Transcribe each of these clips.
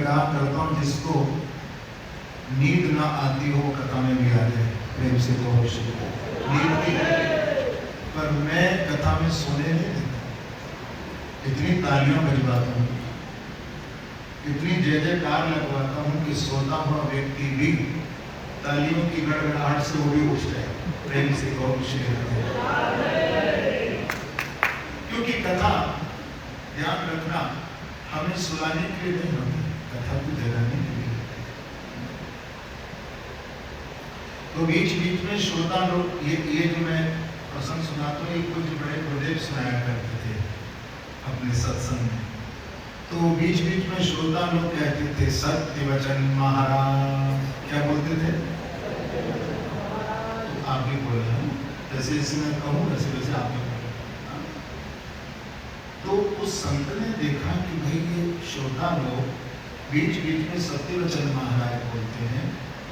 कहा करता हूँ, जिसको नींद ना आती हो कथा में भी आ जाए। प्रेम से तो नींद की, पर मैं कथा में सोने नहीं देता। इतनी तालियां बजवाता हूँ, इतनी जय जयकार लगवाता हूँ कि सोता हुआ व्यक्ति भी तालियों की गड़गड़ाहट से वो भी उठ जाए। प्रेम से गौर श्री क्योंकि कथा, ध्यान रखना, हमें सुलाने के लिए नहीं होती, कथा को जगाने के लिए। तो बीच बीच में श्रोता लोग, ये जो मैं प्रसंग सुनाता हूँ, ये कुछ बड़े गुरुदेव सुनाया करते थे अपने सत्संग में। तो बीच बीच में श्रोता लोग कहते थे सत्य वचन महाराज, क्या बोलते थे? तो आप भी बोल रहे हैं, जैसे जैसे मैं कहूँ वैसे वैसे आप भी बोल रहे हैं। तो उस संत ने देखा कि भाई ये श्रोता लोग बीच बीच में सत्य वचन महाराज बोलते हैं,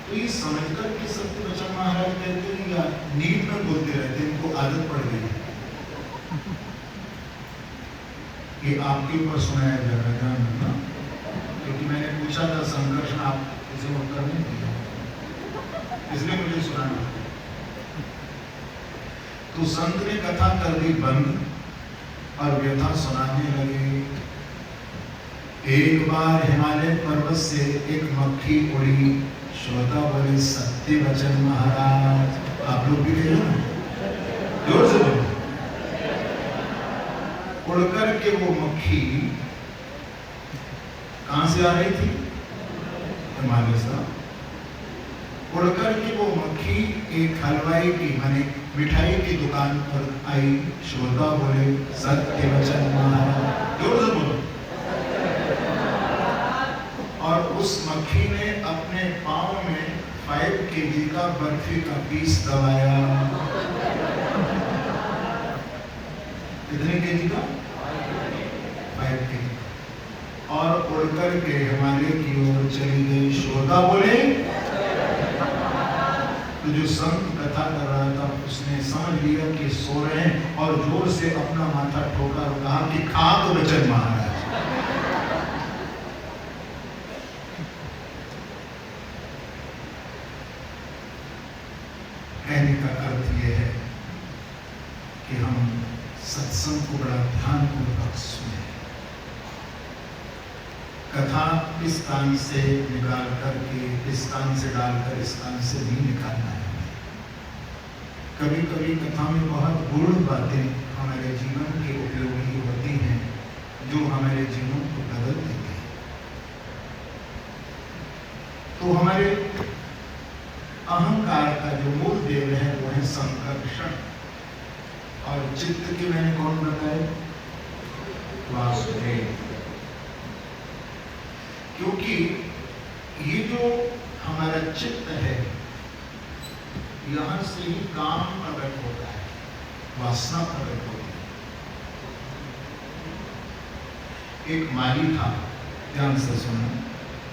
तो ये समझकर कि सत्य वचन महाराज कहते हैं या नींद में बोलते रहते हैं, इनको आदत पड़ गई। ये आपके ऊपर सुनाया जा रहा है, क्योंकि मैंने पूछा था संघर्ष, आप किसी को उत्तर नहीं दिया, इसलिए मुझे सुनाना। तो संत ने कथा कर दी बंद और व्यथा सुनाने लगे। एक बार हिमालय पर्वत से एक मक्खी उड़ी, श्रोता बोले सत्य वचन महाराज। आप लोग भी गए ना, जोर से बोलो। उड़कर के वो मक्खी कहां से आ रही थी? हिमालय से। उड़कर के वो मक्खी एक हलवाई की, माने मिठाई की दुकान पर आई। श्रोता बोले सत्य वचन महाराज। जोर से बोलो। और उस मक्खी ने अपने पांव में 5 kg का बर्फी का पीस दबाया। कितने केजी का? 5 kg। और उड़कर के हिमालय की ओर चली गई। श्रोता बोले, तो जो संत कथा कर रहा था उसने समझ लिया कि सो रहे हैं और जोर से अपना माथा ठोका और कहा कि खा तो वचन महाराज। कहने का अर्थ यह है कि हम सत्संग को बड़ा ध्यानपूर्वक सुने। कथा इस कान से निकाल करके इस कान से डालकर इस कान से नहीं निकालना है। कभी कभी कथा में बहुत गूढ़ बातें हमारे जीवन के उपयोगी होती हैं, जो हमारे जीवन को बदल देती हैं। तो हमारे अहंकार का जो मूल देव है वो है संकर्षण, और चित्त के मैंने कौन बताए? वासुदेव। क्योंकि ये जो हमारा चित्त है, यहां से ही काम प्रकट होता है, वासना प्रकट होती है। एक माली था, ध्यान से सुनो।